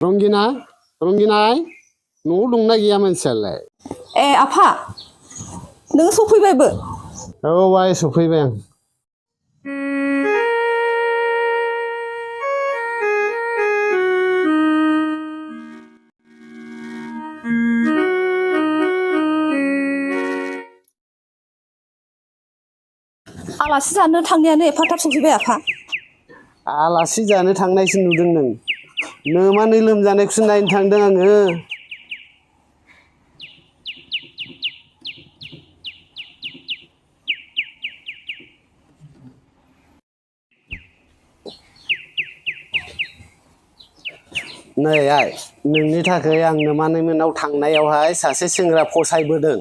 रंगिना रंगिनाय न'आव दंना गैया मानसियालाय? ए आफा नों सफैबायबो? औ आइ सफैबाय आं। आलासि जानो थांनायानो एफा थाब सफैबाय आफा? आलासि जानो थांनायसो नुदों नों। नोमानै लोमजानायखौसो नायनो थांदों आङो। नै आइ नोंनि थाखाय आं नोमानै मोननाव थांनायावहाय सासे सेंग्रा फसायबोदों।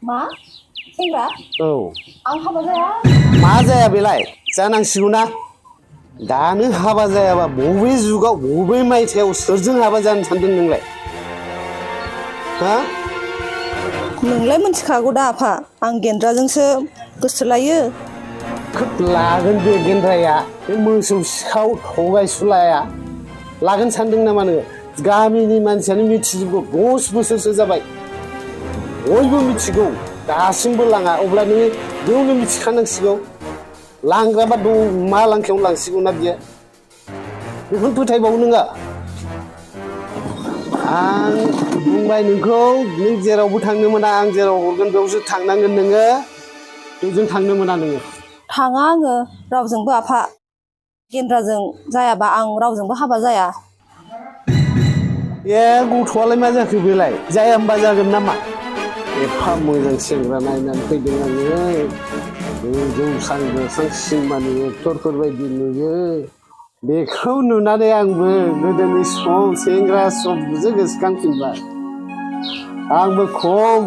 मा सेंग्रा? औ आं हाबा जाया। मा जाया बेलाय जानांसिगौ ना। दानो हाबा जायाबा बबे जुगाव बबे मायथाइयाव सोरजों हाबा जानो सानदों नोंलाय? हा? नोंलाय मिथिखागौ दा आफा आं गेन्द्राजोंसो गोसोथोलायो। खोब लागोन बे गेन्द्राया बे मोसौ सिखाव थगायसुलाया लागोन सानदों नामा नोङो? गामिनि मानसियानो मिथिजोबगौ 10 बोसोरसो जाबाय बयबो मिथिगौ दासिमबो लाङा अब्ला नोङो बेयावनो मिथिखानांसिगौ। लांग्राबा दं मा लांखायावनो लांसिगौ ना बियो बेखौनो फोथायबावो नोङो? आं बुंबाय नोंखौ नों जेरावबो थांनो मोना आं जेराव हरगोन बेयावसो थांनांगोन नोङो बेजों थांनो मोना नोङो। थाङा आङो रावजोंबो आफा गेन्द्राजों जायाबा आं रावजोंबो हाबा जाया। ए गथ'आलाय मा जाखो बेलाय जाया होमबा जागोन नामा? एफा मोजां सेंग्रा नायनानै फैदों आङो जौस्रां देरस्रां सिनेमानि एक्टरफोर बायदि नुयो। बेखौ नुनानै आंबो गोदोनि सम सेंग्रा समखौसो गोसोखांफिनबाय। आंबो खम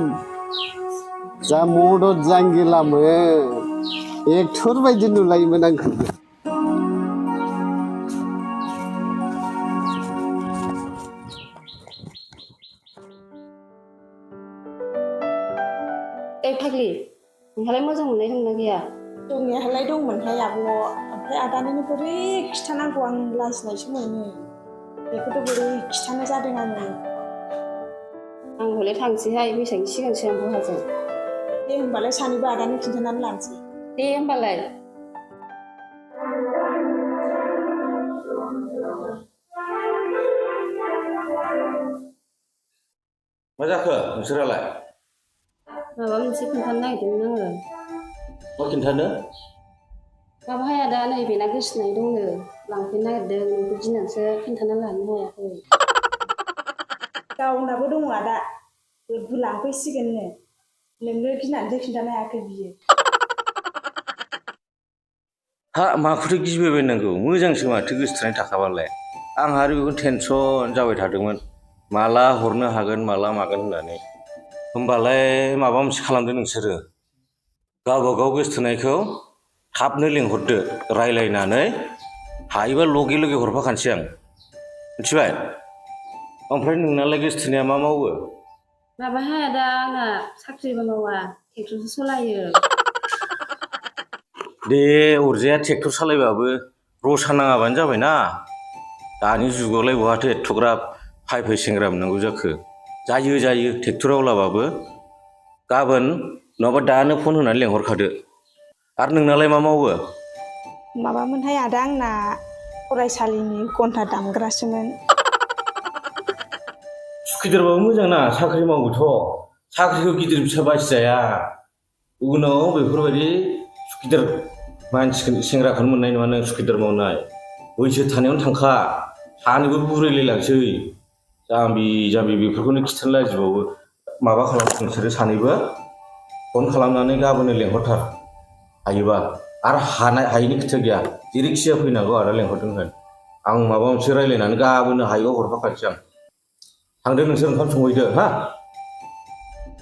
जा मदद जांगिलामोन एक्टर बायदि नुलायोमोन आंखौ। ए फाग्लि नोंहालाय मोजां मोननाय दंना गैया? दंनायालाय दंमोनहाय आब', ओमफ्राय आदानोनो बोरै खिथानांगौ आं लाजिनायसो मोनो। बेखौथ' बोरै खिथानो जादों आङो। आं हले थांसैहाय बैसागनि सिगां सिगां बहाजों। दे होमबालाय सानैबो आदानो खिन्थानानै लानोसै। दे होमबालाय। मा जाखो नोंसोरालाय? माबा मोनसे खोन्थानो नागिरदोंमोन आङो। मा खिन्थानो? माबाहाय आदा नैबेना गोसोथोनाय दंनो लांफैनो नागिरदों नोंखौ गिनानैसो खोन्थाना लानो हायाखै। गावनाबो दङ आदा लांफैसिगोननो नोंनो गिनानैसो खिन्थानो हायाखै बियो। हा माखौथो गिबायबायनांगौ मोजांसो माथो गोसोथोनाय थाखाबालाय। आंहा आरो बेखौनो टेनसन जाबाय थादोंमोन माला हरनो हागोन माला मागोन होननानै। होमबालाय माबा मोनसे खालामदो नोंसोरो गावबागाव गोसोथोनायखौ थाबनो लिंहरदो रायलायनानै हायोबा लगे लगे हरफाखानोसै आं मिथिबाय? ओमफ्राय नोंनालाय गोसोथोनाया मा मावो? माबाहाय आदा आंना साख्रिबो मावा ट्रेक्टरसो सालायो। दे अरजाया ट्रेक्टर सालायबाबो रसा नाङाबानो जाबायना। दानि जुगावलाय बहाथो एथ'ग्राब फाय फाय सेंग्रा मोननांगौ जाखो। जायो ट्रेक्टर आवलाबाबो गाबोन नङाबा दानो फन होनानै लेंहरखादो। आरो नोंनालाय मा मावो? माबामोनहाय आदा आंना फरायसालिनि घन्टा दामग्रासोमोन। सुखिदारबाबो मोजां ना साख्रि मावोथ'। साख्रिखौ गिदिर फिसा बासिजाया उनाव बेफोरबायदि सुखिदार मानसिखौ सेंग्राखौनो मोननाय नङा नों सुखिदार मावनाय। बैसो थानायावनो थांखा सानैबो बुरैलायलांसै जाम्बि जाम्बि बेफोरखौनो खिथानो लाजिबावो। माबा खालाम नोंसोरो सानैबो फन खालामनानै गाबोननो लेंहरथार हायोबा। आरो हायिनि खोथा गैया जेरैखि जाया फैनांगौ आदा लेंहरदों होन। आं माबा मोनसे रायज्लायनानै गाबोननो हायोबा हरफाखानोसै आं। थांदो नोंसोर ओंखाम संहैदो हा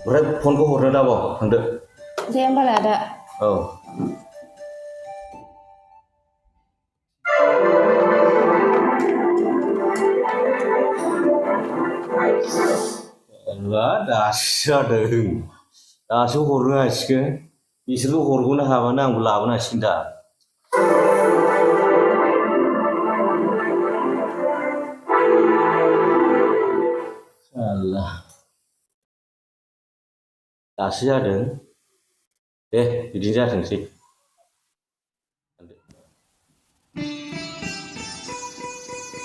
ओमफ्राय फनखौ हरनो दाबाव थांदो। दे होमबालाय आदा। औ। दासो जादों दासो हरनो हासिगोन बिसोरबो हरग'नो हाबानो आंबो लाबोनो हासिगोन दा। Allah दासो जादों दे बिदिनो जाथोंसै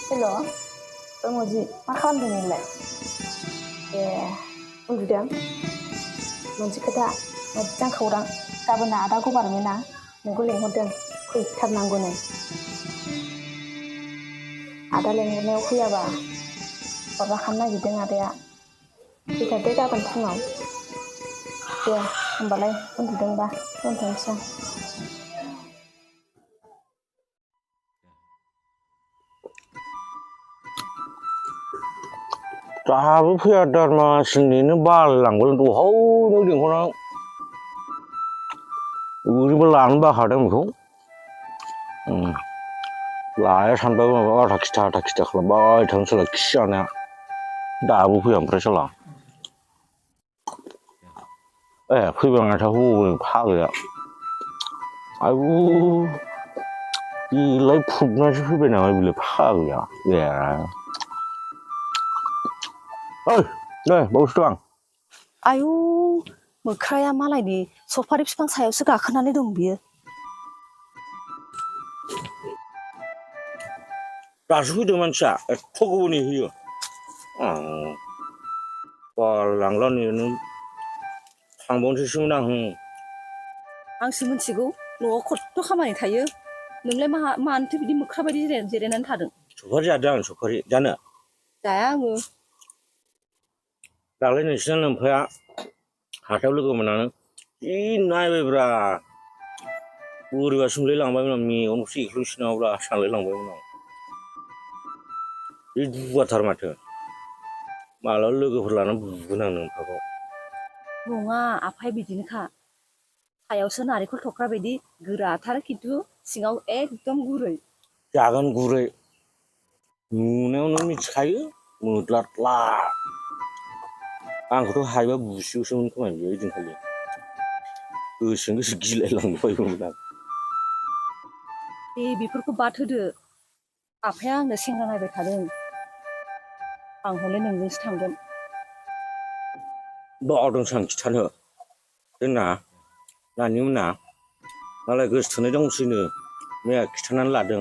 हेल' रमजि मा खालामदों नोंलाय ए उन्दुदों मोनसे खोथा मोजां खौरां गाबोन आदा गबारमेना नोंखौ लेंहरदों फैथारनांगौनो आदा लेंहरनायाव फैयाबा माबा खालामनो नागिरदों आदाया फैथारदो गाबोन फुङाव दे होमबालाय उन्दुदोंबा दोनथ'नोसै आं दाबो फैया दारमासिम नेनो बालायलांबाय दहायनो लिंहरनां ओरैबो लानो बाखादों बेखौ लाया सानबाबो माबा आथा खिथा खालामबाय थानो सोलाय खि जानाया दाबो फैया ओमफ्राय साला ए फैबाङाथा हनै फाग्लाया आयु बेलाय फुबनासो फैबाय नामा बेलाय फाग्लाया ए ओइ नै बावसो दं आं आयु मोख्राया मालायनि सफारि बिफां सायावसो गाखोनानै दं बियो दासो फैदों मानसिया एथ' गोबाव नेहोयो बालायलांला नेनो थांबावनोसैसोमोन आंसो मिथिगौ न'आव खथ्थ' खामानि थायो नोंलाय मानोथो बिदि मोख्रा बायदि जिरायनानै थादों सफारि जादों आं सफारि जानो जाया आङो दाख्लै नोंसिना लोमफाया हाथायाव लोगो मोननानै जि नायबायब्रा बोरैबा सोंलाय लांबायमोन आं मेगनखौसो एख्लुसिनावब्रा सानलाय लांबायमोन आं बे दुगाथार माथो मालाबा लोगोफोर लानानै बुगोन आं नोंफाखौ नङा आफाया बिदिनोखा सायावसो नारेंखल थख्रा बायदि गोराथार खिन्थु सिङाव एकदम गुरै जागोन गुरै नुनायावनो मिथिखायो मोद्लाद्ला आंखौथ' हायोबा बुसिगौसोमोन खोमा बेयो ओइदिनखालि गोसोजों गोसो गिलायलांबायमोन आं दे बेफोरखौ बाद होदो आफाया आंनो सेंग्रा नायबाय थादों आं हले नोंजोंसो थांगोन बावदोंसो आं खिथानो जोंना नानिमोना मालाय गोसोथोनाय दंसैनो मैया खिथानानै लादों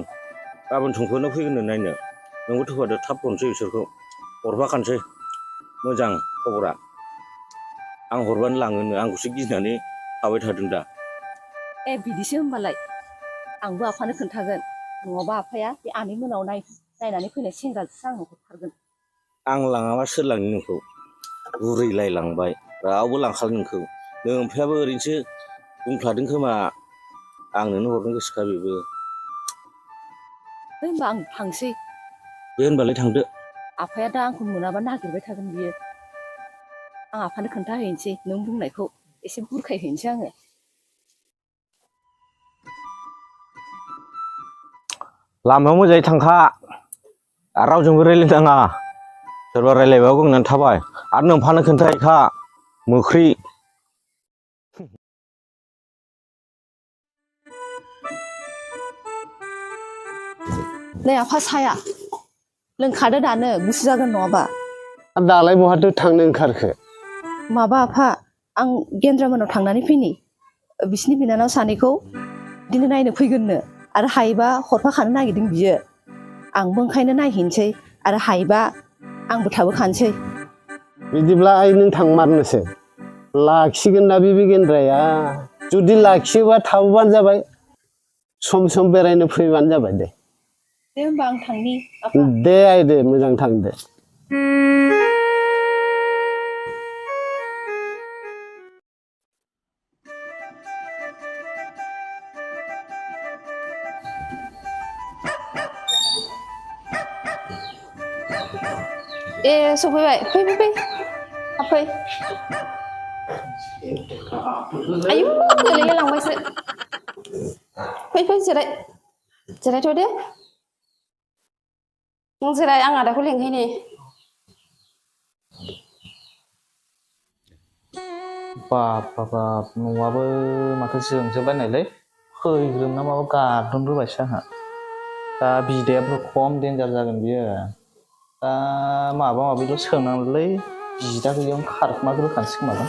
गाबोन समफोरनो फैगोननो नायनो नोंबो थुफादो थाब हरनोसै बिसोरखौ हरफाखानोसै मोजां खबरा आं हरबानो लाङोनो आंखौसो गिनानै थाबाय थादों दा ए बिदिसो होमबालाय आंबो आफानो खोन्थागोन नङाबा आफाया बे आनै मोनाव नायनानै फैनाय सेंग्राजोंसो आंनो हरथारगोन आं लाङाबा सोर लांनो नोंखौ बुरैलायलांबाय रावबो लांखाला नोंखौ नोमफायाबो ओरैनोसो बुंफ्लादों खोमा आंनोनो हरनो गोसोखा बेबो होनबा आं थांसै दे होनबालाय थांदो आफाया दा आंखौ मोनाबा नागिरबाय थागोन बियो आं आफानो खोन्थाहैनोसै नों बुंनायखौ एसे बुरखायहैनोसै आङो लामायाव मोजाङै थांखा रावजोंबो रायज्लायनाङा सोरबा रायज्लायबाबो गंनानै थाबाय आरो नोंफानो खोन्थाहैखा मोख्रि नै आफा साया लोंखादो दानो गुसु जागोन नङाबा दालाय बहाथो थांनो ओंखारखो माबा आफा आं गेन्द्रामोनाव थांनानै फैनि बिसिनि बिनानाव सानैखौ बिदिनो नायनो फैगोननो आरो हायोबा हरफाखानो नागिरदों बियो आंबो ओंखायनो नायहैनोसै आरो हायोबा आंबो थाबोखानोसै बिदिब्ला नों थांमारनोसै लाखिगोन ना बे गेन्द्राया जुदि लाखियोबा थाबोबानो जाबाय सम सम बेरायनो फैबानो जाबाय दे दे होमबा आं थांनि आफा दे आइ दे मोजां थां दे ए सफैबाय फै फै फै फै आयु गोलैलाय लांबायसो फै फै जिरायथ' दे नों जिराय आं आदाखौ लेंहैनि बाप न'आबो माथो जोंजोबलायनायलै फैग्रोम ना माबा गारदोनबोबायसो आंहा दा बिदायाबो खम देन्जार जागोन बियो दा माबा माबिल' सोंनांगौलै बिदा गैयियावनो खारखोमाग्रोखानोसै खोमा दां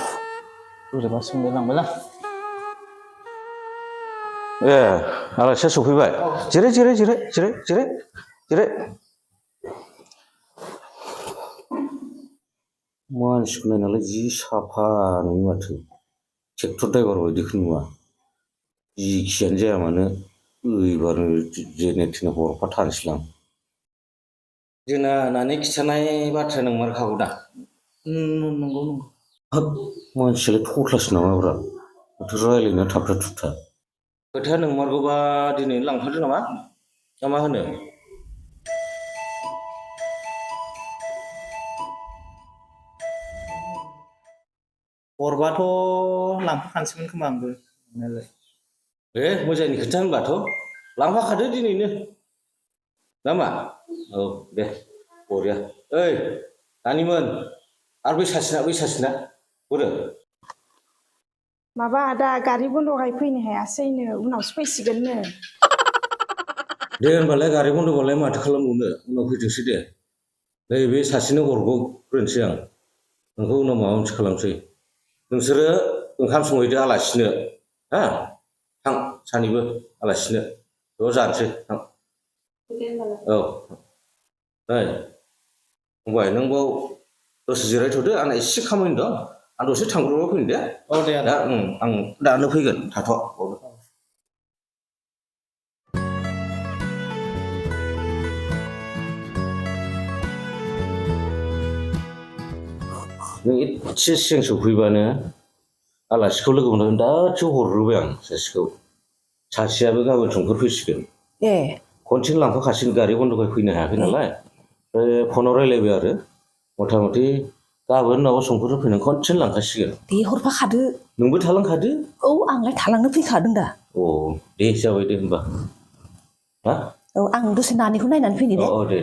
बोरैबा सोंलायलांबायलां ए आलासिया सफैबाय जिराय जिराय जिराय जिराय जिराय जिराय मानसिखौ नायनालाय जि साफा नुयो माथो ट्रेक्टर ड्राइभार बायदिखौ नुवा जिखियानो जाया मानो एबारनो जेने थेने हरफाथारनोसैलां जोंना नानि खिथानाय बाथ्राया नंमारखागौ दा नंगौ नंगौ हाब मानसियालाय थख्लासो नामाब्रा माथो रायज्लायनाया थाबथा थुबथा खोथाया नंमारगौबा दिनै लांफादो नामा ना मा होनो हरबाथ' लांफाखानोसैमोन खोमा आंबो नंनायालाय मोजांनि खोथा होनबाथ' लांफाखादो दिनैनो ना मा औ दे बरिया ओइ नानिमोन आरो बै सासेना बोरो माबा आदा गारि बन्द'खाय फैनो हायासैनो उनावसो फैसिगोननो दे होनबालाय गारि बन्द'बालाय माथो खालामबावनो उनाव फैथोंसै दे नैबे सासेनो हरग्रोनोसै आं नोंखौ उनाव माबा मोनसे खालामसै नोंसोरो ओंखाम संहैदो आलासिनो हा थां सानैबो आलासिनो ज' जानोसै थां दे होनबालाय औ नै फंबाय नों बाव दसे जिरायथ'दो आंना एसे खामानि दं आं दसे थांब्रबना फैनो दे औ दे दा आं दानो फैगोन थाथ' नों एसे सिगां सफैबानो आलासिखौ लोगो मोननानै दासो हरग्रोबाय आं सासेयाबो गाबोन समफोर फैसिगोन ए खनसेनो लांफाखासिगोन गारि बन्द'खाय फैनो हायाखै नालाय ओमफ्राय फनाव रायज्लायबाय आरो मथा मथि गाबोन नङाबा समफोर फैनानै खनसेनो लांखासिगोन दे हरफाखादो नोंबो थालांखादो औ आंलाय थालांनो फैखादों दा अ दे जाबाय दे होमबा हा औ आं दसे नानिखौ नायनानै फैनि दे औ दे